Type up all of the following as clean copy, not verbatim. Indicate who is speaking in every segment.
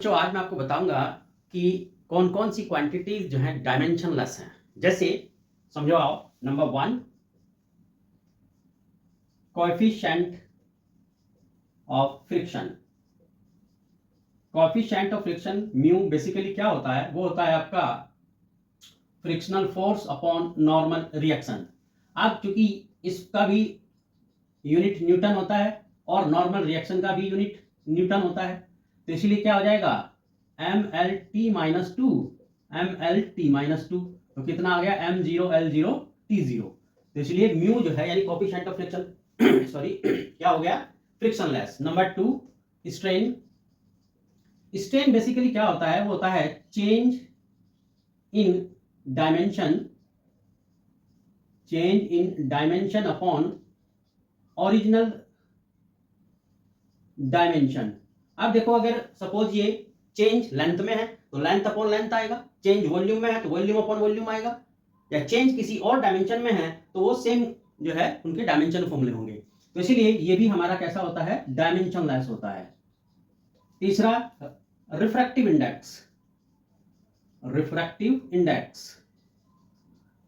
Speaker 1: तो आज मैं आपको बताऊंगा कि कौन कौन सी क्वांटिटीज जो है डायमेंशनलेस हैं। जैसे समझो आओ, number 1 coefficient of friction. Coefficient of friction mu basically क्या होता है? वो होता है आपका frictional force upon normal reaction. अब चूंकि इसका भी यूनिट न्यूटन होता है और नॉर्मल रिएक्शन का भी यूनिट न्यूटन होता है, तो इसलिए क्या हो जाएगा mlt-2 mlt-2। तो कितना आ गया m0l0t0। तो इसलिए म्यू जो है यानी कोएफिशिएंट ऑफ फ्रिक्शन सॉरी क्या हो गया? Frictionless. Number 2 strain. Strain basically क्या होता है? वो होता है change in dimension upon original dimension. अब देखो, अगर सपोज ये चेंज लेंथ में है तो लेंथ अपॉन लेंथ आएगा, चेंज वॉल्यूम में है तो वॉल्यूम अपॉन वॉल्यूम आएगा, या चेंज किसी और डायमेंशन में है तो वो सेम जो है उनके डायमेंशन फॉर्मूले होंगे। तो इसीलिए ये भी हमारा कैसा होता है? डायमेंशनलेस होता है। तीसरा रिफ्रैक्टिव इंडेक्स। रिफ्रैक्टिव इंडेक्स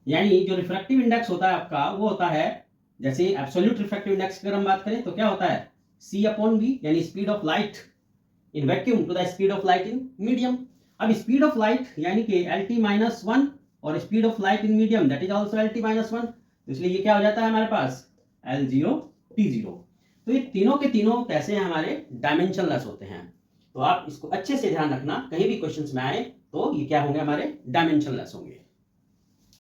Speaker 1: यानी जो रिफ्रैक्टिव इंडेक्स होता है आपका वो होता है, जैसे एब्सोल्यूट रिफ्रैक्टिव इंडेक्स की अगर हम बात करें तो क्या होता है? c अपॉन v यानी speed of light in vacuum to the speed of light in medium. अब स्पीड ऑफ लाइट यानी कि lt-1 और speed of light in medium that is also lt-1। तो इसलिए ये क्या हो जाता है हमारे पास? l0t0। तो ये तीनों के तीनों कैसे हैं? हमारे डायमेंशनलेस होते हैं। तो आप इसको अच्छे से ध्यान रखना, कहीं भी क्वेश्चंस में आए तो ये क्या होंगे? हमारे डायमेंशनलेस होंगे।